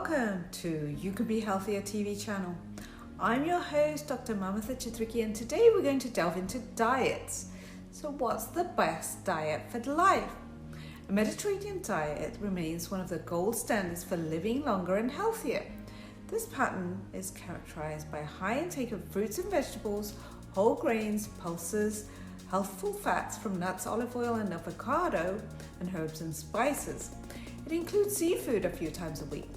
Welcome to UCanBeHealthier TV channel. I'm your host, Doctor Mamata Chithriki, and today we're going to delve into diets. So what's the best diet for life? A Mediterranean diet remains one of the gold standards for living longer and healthier. This pattern is characterized by a high intake of fruits and vegetables, whole grains, pulses, healthful fats from nuts, olive oil and avocado, and herbs and spices. It includes seafood a few times a week.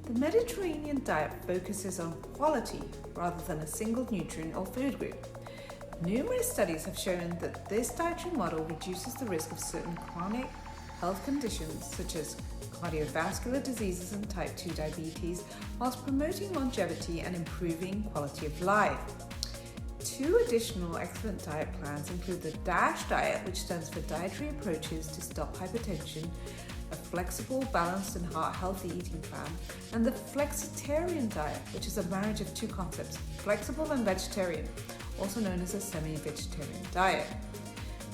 The Mediterranean diet focuses on quality rather than a single nutrient or food group. Numerous studies have shown that this dietary model reduces the risk of certain chronic health conditions such as cardiovascular diseases and type 2 diabetes, whilst promoting longevity and improving quality of life. Two additional excellent diet plans include the DASH diet, which stands for Dietary Approaches to Stop Hypertension, a flexible, balanced and heart-healthy eating plan, and the flexitarian diet, which is a marriage of two concepts, flexible and vegetarian, also known as a semi-vegetarian diet.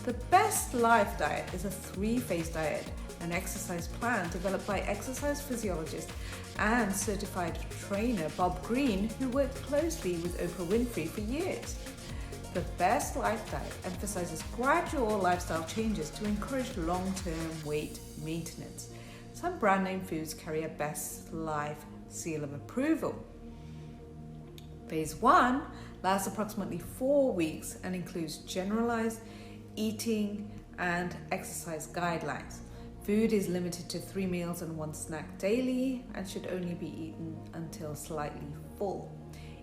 The Best Life diet is a 3-phase diet, an exercise plan developed by exercise physiologist and certified trainer Bob Greene, who worked closely with Oprah Winfrey for years. The Best Life diet emphasizes gradual lifestyle changes to encourage long-term weight maintenance. Some brand name foods carry a Best Life seal of approval. Phase 1 lasts approximately 4 weeks and includes generalized eating and exercise guidelines. Food is limited to 3 meals and 1 snack daily and should only be eaten until slightly full.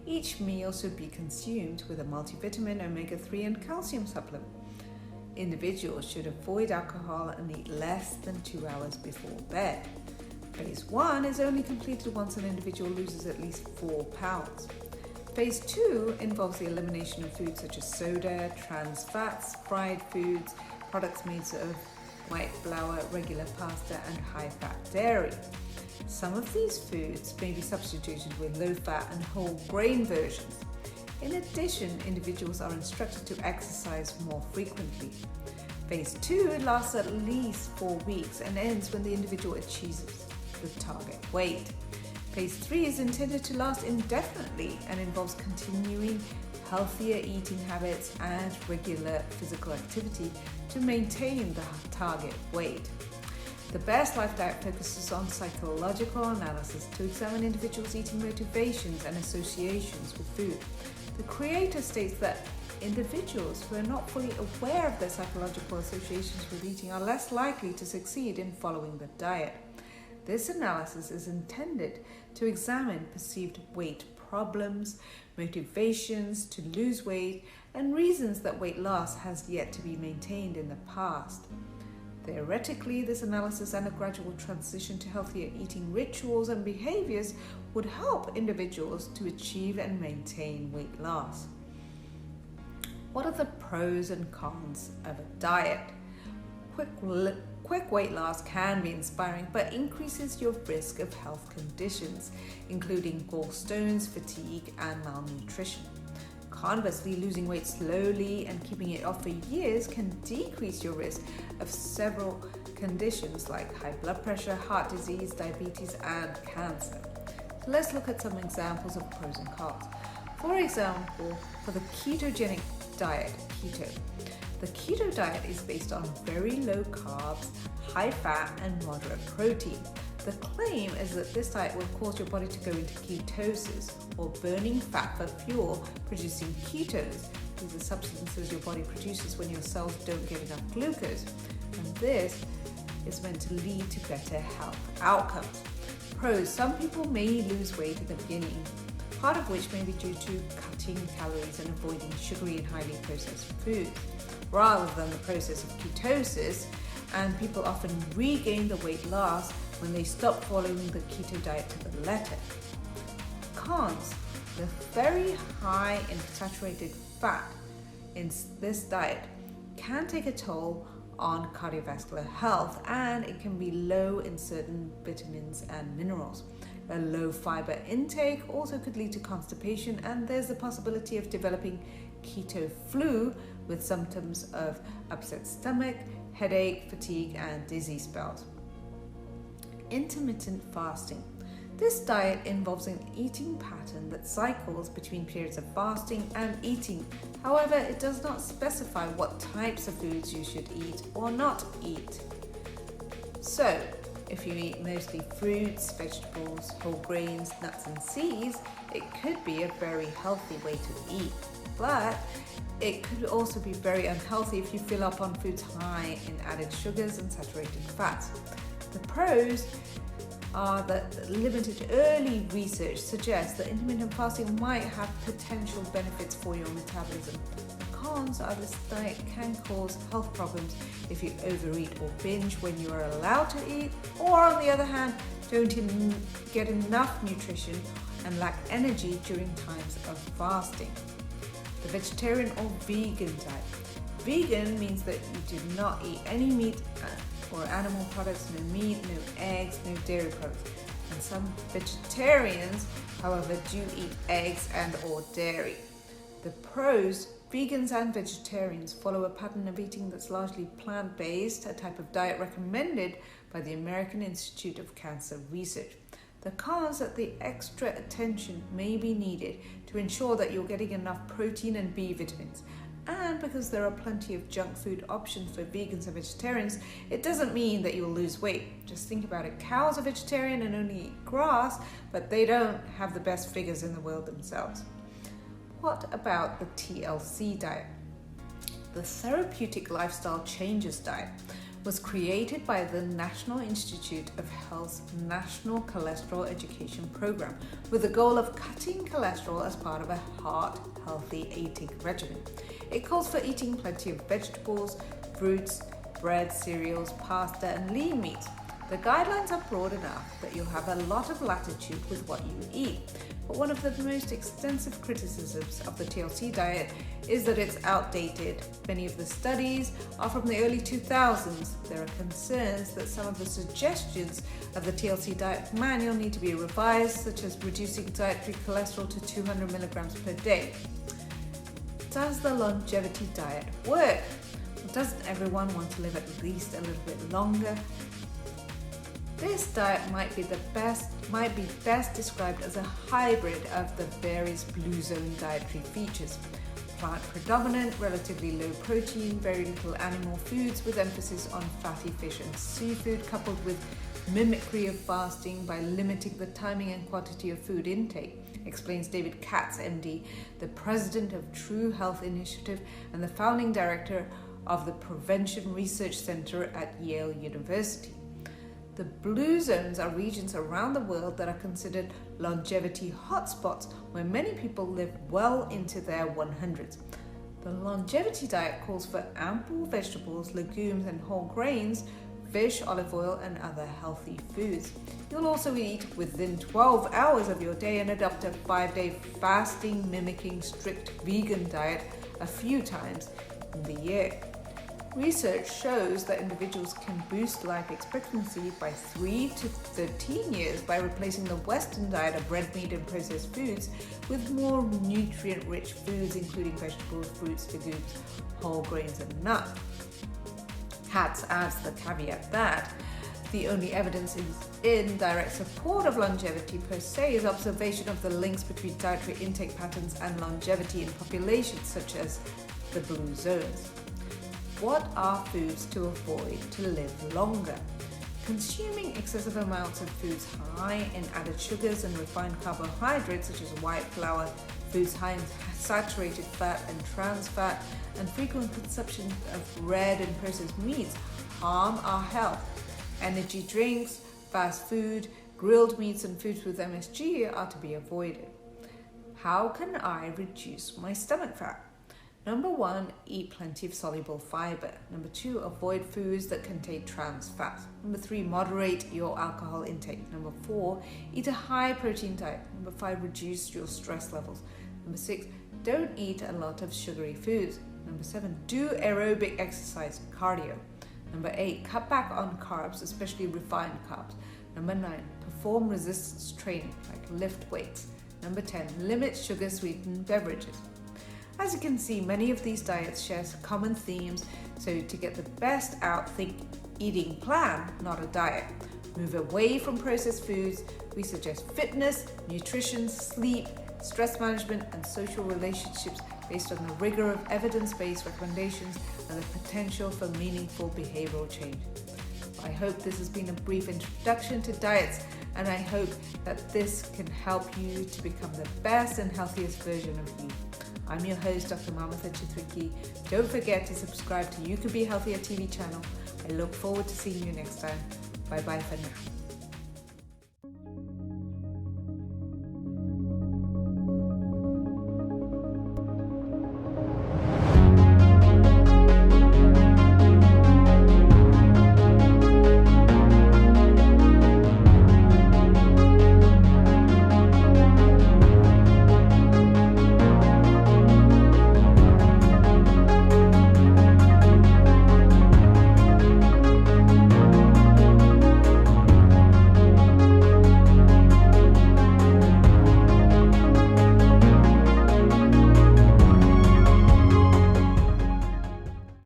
Each meal should be consumed with a multivitamin, omega-3 and calcium supplement. Individuals should avoid alcohol and eat less than 2 hours before bed. Phase 1 is only completed once an individual loses at least 4 pounds. Phase 2 involves the elimination of foods such as soda, trans fats, fried foods, products made of white flour, regular pasta and high-fat dairy. Some of these foods may be substituted with low-fat and whole grain versions. In addition, individuals are instructed to exercise more frequently. Phase 2 lasts at least 4 weeks and ends when the individual achieves the target weight. Phase 3 is intended to last indefinitely and involves continuing healthier eating habits and regular physical activity to maintain the target weight. The Best Life diet focuses on psychological analysis to examine individuals' eating motivations and associations with food. The creator states that individuals who are not fully aware of their psychological associations with eating are less likely to succeed in following the diet. This analysis is intended to examine perceived weight problems, motivations to lose weight, and reasons that weight loss has yet to be maintained in the past. Theoretically, this analysis and a gradual transition to healthier eating rituals and behaviors would help individuals to achieve and maintain weight loss. What are the pros and cons of a diet? Quick weight loss can be inspiring, but increases your risk of health conditions, including gallstones, fatigue, and malnutrition. Conversely, losing weight slowly and keeping it off for years can decrease your risk of several conditions like high blood pressure, heart disease, diabetes, and cancer. So let's look at some examples of pros and cons. For example, for the ketogenic diet, keto. The keto diet is based on very low carbs, high fat, and moderate protein. The claim is that this diet will cause your body to go into ketosis, or burning fat for fuel, producing ketones. These are substances your body produces when your cells don't get enough glucose, and this is meant to lead to better health outcomes. Pros: some people may lose weight at the beginning, part of which may be due to cutting calories and avoiding sugary and highly processed foods, rather than the process of ketosis, and people often regain the weight loss when they stop following the keto diet to the letter. Cons: the very high in saturated fat in this diet can take a toll on cardiovascular health, and it can be low in certain vitamins and minerals. A low fiber intake also could lead to constipation, and there's the possibility of developing keto flu with symptoms of upset stomach, headache, fatigue, and dizzy spells. Intermittent fasting. This diet involves an eating pattern that cycles between periods of fasting and eating. However, it does not specify what types of foods you should eat or not eat. So, if you eat mostly fruits, vegetables, whole grains, nuts and seeds, it could be a very healthy way to eat. But it could also be very unhealthy if you fill up on foods high in added sugars and saturated fats. The pros are that limited early research suggests that intermittent fasting might have potential benefits for your metabolism. The cons are this diet can cause health problems if you overeat or binge when you are allowed to eat, or on the other hand, don't get enough nutrition and lack energy during times of fasting. The vegetarian or vegan diet. Vegan means that you do not eat any meat or animal products, no meat, no eggs, no dairy products. And some vegetarians, however, do eat eggs and or dairy. The pros: vegans and vegetarians follow a pattern of eating that's largely plant-based, a type of diet recommended by the American Institute of Cancer Research. The cons that the extra attention may be needed to ensure that you're getting enough protein and B vitamins. And because there are plenty of junk food options for vegans and vegetarians, it doesn't mean that you'll lose weight. Just think about it. Cows are vegetarian and only eat grass, but they don't have the best figures in the world themselves. What about the TLC diet? The Therapeutic Lifestyle Changes diet was created by the National Institute of Health's National Cholesterol Education Program with the goal of cutting cholesterol as part of a heart-healthy eating regimen. It calls for eating plenty of vegetables, fruits, bread, cereals, pasta, and lean meat. The guidelines are broad enough that you'll have a lot of latitude with what you eat. But one of the most extensive criticisms of the TLC diet is that it's outdated. Many of the studies are from the early 2000s. There are concerns that some of the suggestions of the TLC diet manual need to be revised, such as reducing dietary cholesterol to 200 milligrams per day. Does the longevity diet work? Doesn't everyone want to live at least a little bit longer? This diet might be best described as a hybrid of the various blue zone dietary features. Plant predominant, relatively low protein, very little animal foods with emphasis on fatty fish and seafood, coupled with mimicry of fasting by limiting the timing and quantity of food intake, explains David Katz, MD, the president of True Health Initiative and the founding director of the Prevention Research Center at Yale University. The blue zones are regions around the world that are considered longevity hotspots where many people live well into their 100s. The longevity diet calls for ample vegetables, legumes, and whole grains, fish, olive oil, and other healthy foods. You'll also eat within 12 hours of your day and adopt a 5-day fasting mimicking strict vegan diet a few times in the year. Research shows that individuals can boost life expectancy by 3 to 13 years by replacing the Western diet of red meat and processed foods with more nutrient-rich foods, including vegetables, fruits, legumes, whole grains, and nuts. Katz adds the caveat that the only evidence in direct support of longevity per se is observation of the links between dietary intake patterns and longevity in populations such as the blue zones. What are foods to avoid to live longer? Consuming excessive amounts of foods high in added sugars and refined carbohydrates such as white flour, foods high in saturated fat and trans fat, and frequent consumption of red and processed meats harm our health. Energy drinks, fast food, grilled meats, and foods with MSG are to be avoided. How can I reduce my stomach fat? Number 1, eat plenty of soluble fiber. Number 2, avoid foods that contain trans fat. Number 3, moderate your alcohol intake. Number 4, eat a high protein diet. Number 5, reduce your stress levels. Number 6, don't eat a lot of sugary foods. Number 7, do aerobic exercise, cardio. Number 8, cut back on carbs, especially refined carbs. Number 9, perform resistance training, like lift weights. Number 10, limit sugar-sweetened beverages. As you can see, many of these diets share common themes, so to get the best out, think eating plan, not a diet. Move away from processed foods We suggest fitness, nutrition, sleep, stress management, and social relationships based on the rigor of evidence-based recommendations and the potential for meaningful behavioral change. I hope this has been a brief introduction to diets, and I hope that this can help you to become the best and healthiest version of you. I'm your host, Dr. Mamata Chithriki. Don't forget to subscribe to UCanBeHealthier TV channel. I look forward to seeing you next time. Bye bye for now.